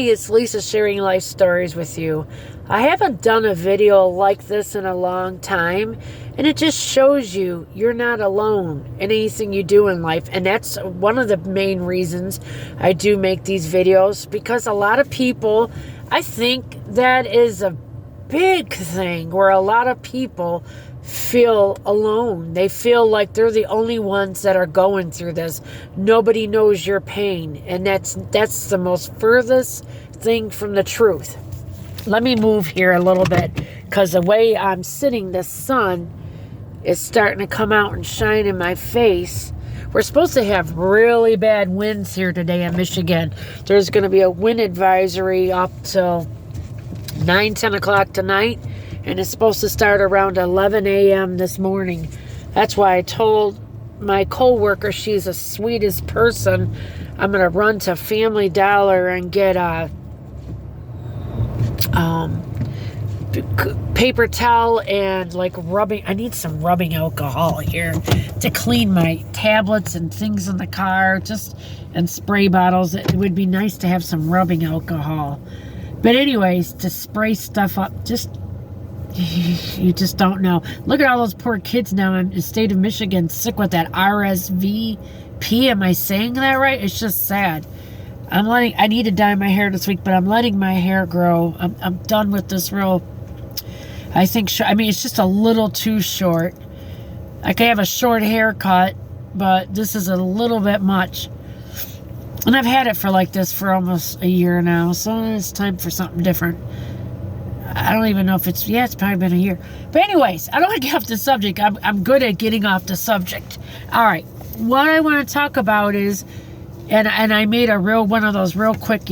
it's Lisa sharing life stories with you. I haven't done a video like this in a long time, and it just shows you you're not alone in anything you do in life. And that's one of the main reasons I do make these videos, because a lot of people, I think that is a big thing where a lot of people feel alone. They feel like they're the only ones that are going through this. Nobody knows your pain, and that's the most furthest thing from the truth. Let me move here a little bit, because the way I'm sitting, the sun is starting to come out and shine in my face. We're supposed to have really bad winds here today in Michigan. There's going to be a wind advisory up till 9-10 o'clock tonight, and it's supposed to start around 11 a.m. this morning. That's why I told my co-worker, she's the sweetest person, I'm going to run to Family Dollar and get a paper towel and like rubbing. I need some rubbing alcohol here to clean my tablets and things in the car, and spray bottles. It would be nice to have some rubbing alcohol. But anyways, to spray stuff up, you just don't know. Look at all those poor kids now in the state of Michigan sick with that RSVP. Am I saying that right? It's just sad. I need to dye my hair this week, but I'm letting my hair grow. I'm done with this real, it's just a little too short. I can have a short haircut, but this is a little bit much. And I've had it for like this for almost a year now, so it's time for something different. I don't even know if it's probably been a year. But anyways, I don't want to get off the subject. I'm good at getting off the subject. All right, what I want to talk about is, and I made one of those real quick,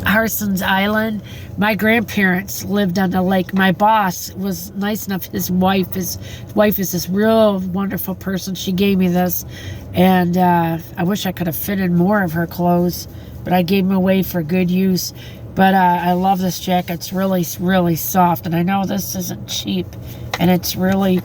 Harson's Island. My grandparents lived on the lake. My boss was nice enough. His wife is this real wonderful person. She gave me this, and I wish I could have fitted more of her clothes, but I gave them away for good use. But I love this jacket. It's really, really soft, and I know this isn't cheap, and it's really,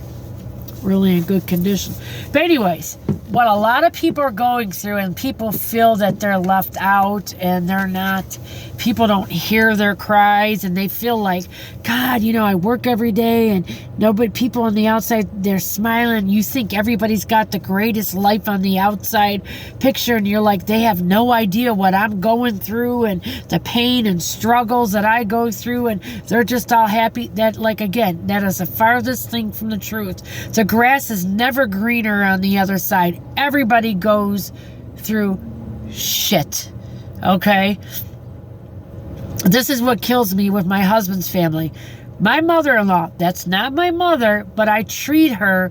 really in good condition. But anyways, what a lot of people are going through, and people feel that they're left out and they're not, people don't hear their cries, and they feel like, God, I work every day and nobody, people on the outside, they're smiling. You think everybody's got the greatest life on the outside picture, and you're like, they have no idea what I'm going through and the pain and struggles that I go through, and they're just all happy. That, like, again, that is the farthest thing from the truth. The grass is never greener on the other side. Everybody goes through shit, okay? This is what kills me with my husband's family. My mother-in-law, that's not my mother, but I treat her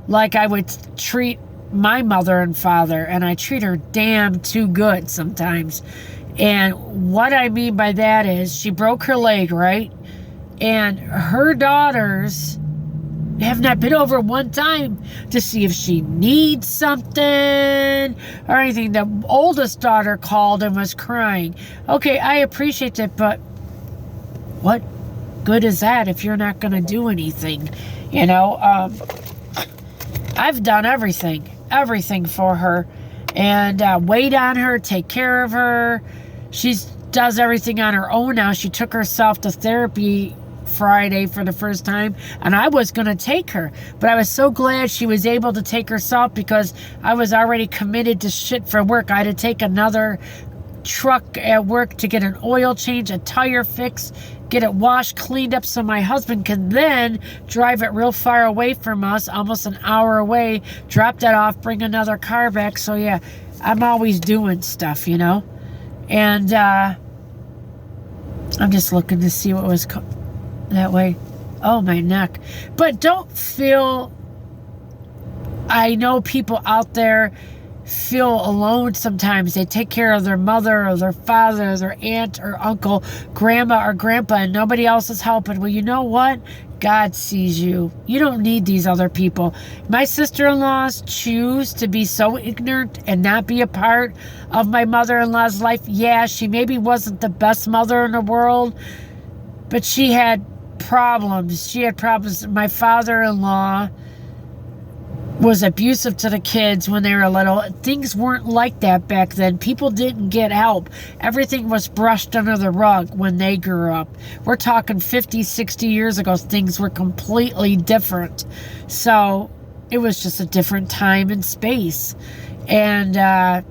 like I would treat my mother and father, and I treat her damn too good sometimes. And what I mean by that is, she broke her leg, right? And her daughters have not been over one time to see if she needs something or anything. The oldest daughter called and was crying. Okay, I appreciate it, but what good is that if you're not going to do anything? I've done everything for her, and wait on her, take care of her. She does everything on her own now. She took herself to therapy Friday for the first time, and I was going to take her, but I was so glad she was able to take herself, because I was already committed to shit for work. I had to take another truck at work to get an oil change, a tire fix, get it washed, cleaned up, so my husband can then drive it real far away from us, almost an hour away, drop that off, bring another car back. So yeah, I'm always doing stuff, and I'm just looking to see what was that way. Oh, my neck. But don't feel, I know people out there feel alone sometimes. They take care of their mother or their father or their aunt or uncle, grandma or grandpa, and nobody else is helping. Well, you know what? God sees you. You don't need these other people. My sister-in-laws choose to be so ignorant and not be a part of my mother-in-law's life. Yeah, she maybe wasn't the best mother in the world, but she had problems. My father-in-law was abusive to the kids when they were little. Things weren't like that back then. People didn't get help. Everything was brushed under the rug when they grew up. We're talking 50, 60 years ago. Things were completely different. So it was just a different time and space. And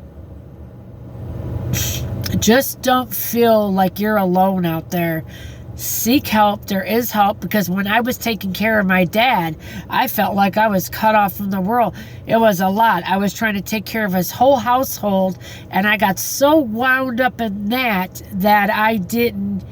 just don't feel like you're alone out there. Seek help. There is help, because when I was taking care of my dad, I felt like I was cut off from the world. It was a lot. I was trying to take care of his whole household, and I got so wound up in that I didn't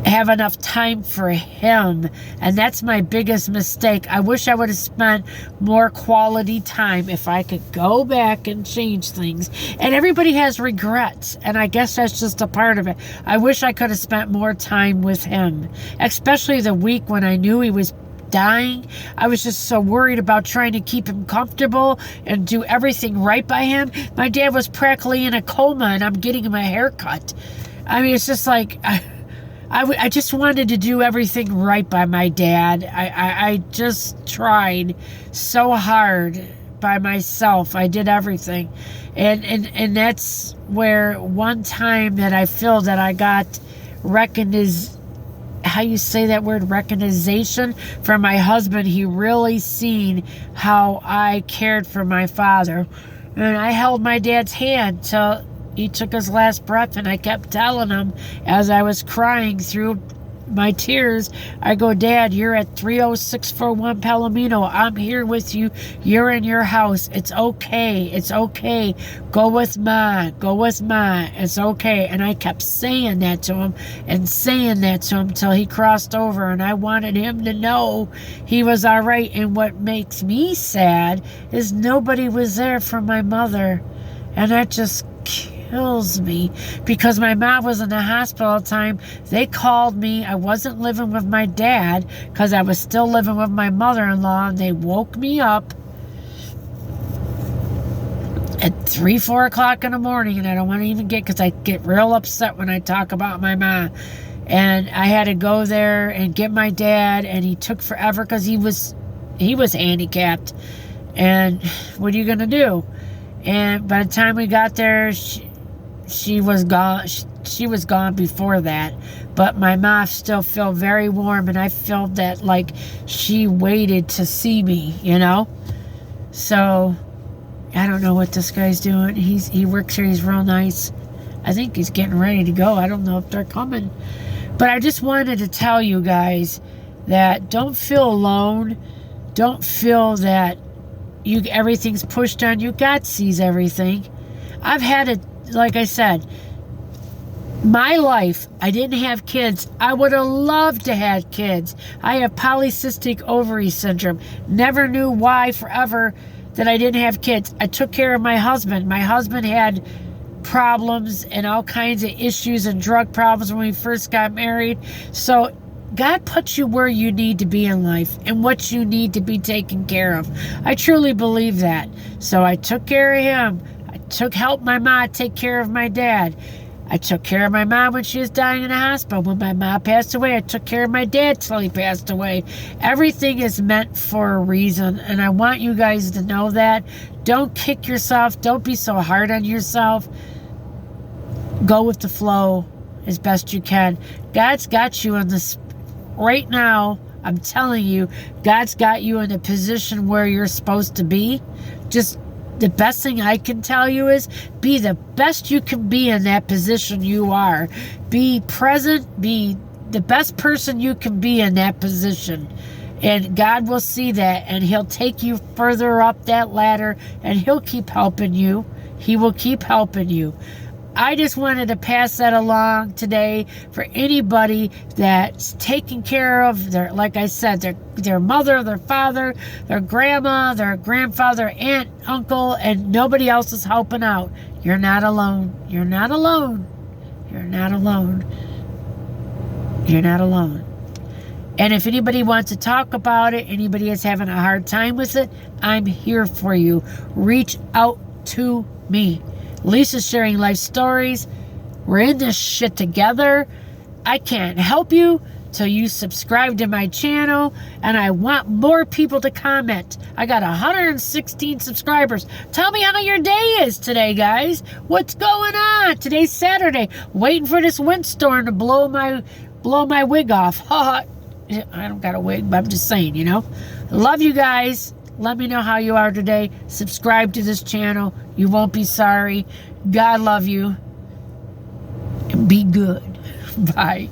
have enough time for him. And that's my biggest mistake. I wish I would have spent more quality time. If I could go back and change things. And everybody has regrets, and I guess that's just a part of it. I wish I could have spent more time with him, especially the week when I knew he was dying. I was just so worried about trying to keep him comfortable and do everything right by him. My dad was practically in a coma, and I'm getting him a haircut. I mean, it's just like I just wanted to do everything right by my dad. I just tried so hard by myself. I did everything. And that's where one time that I feel that I got how you say that word, recognition from my husband. He really seen how I cared for my father. And I held my dad's hand till he took his last breath, and I kept telling him as I was crying through my tears, I go, Dad, you're at 30641 Palomino. I'm here with you. You're in your house. It's okay. It's okay. Go with Ma. Go with Ma. It's okay. And I kept saying that to him and saying that to him till he crossed over, and I wanted him to know he was all right. And what makes me sad is nobody was there for my mother, and that just kills me, because my mom was in the hospital all the time. They called me. I wasn't living with my dad because I was still living with my mother-in-law, and they woke me up at 3, 4 o'clock in the morning, and I don't want to even because I get real upset when I talk about my mom. And I had to go there and get my dad, and he took forever because he was handicapped. And what are you going to do? And by the time we got there, she was gone. She was gone before that. But my mom still felt very warm, and I felt that like she waited to see me, you know? So I don't know what this guy's doing. He works here. He's real nice. I think he's getting ready to go. I don't know if they're coming. But I just wanted to tell you guys that don't feel alone. Don't feel that everything's pushed on you. God sees everything. I've had it, like I said, my life, I didn't have kids. I would have loved to have kids. I have polycystic ovary syndrome. Never knew why forever that I didn't have kids. I took care of my husband. My husband had problems and all kinds of issues and drug problems when we first got married. So God puts you where you need to be in life and what you need to be taken care of. I truly believe that. So I took care of him. I helped my mom take care of my dad. I took care of my mom when she was dying in the hospital. When my mom passed away, I took care of my dad till he passed away. Everything is meant for a reason, and I want you guys to know that. Don't kick yourself. Don't be so hard on yourself. Go with the flow as best you can. God's got you in this right now. I'm telling you, God's got you in a position where you're supposed to be. Just the best thing I can tell you is be the best you can be in that position you are. Be present. Be the best person you can be in that position. And God will see that, and He'll take you further up that ladder, and He'll keep helping you. He will keep helping you. I just wanted to pass that along today for anybody that's taking care of their, like I said, their mother, their father, their grandma, their grandfather, aunt, uncle, and nobody else is helping out. You're not alone. You're not alone. You're not alone. You're not alone. And if anybody wants to talk about it, anybody is having a hard time with it, I'm here for you. Reach out to me. Lisa's sharing life stories. We're in this shit together. I can't help you till you subscribe to my channel, and I want more people to comment. I got 116 subscribers. Tell me how your day is today, guys. What's going on? Today's Saturday. Waiting for this windstorm to blow my wig off. I don't got a wig, but I'm just saying, you know. Love you guys. Let me know how you are today. Subscribe to this channel. You won't be sorry. God love you. And be good. Bye.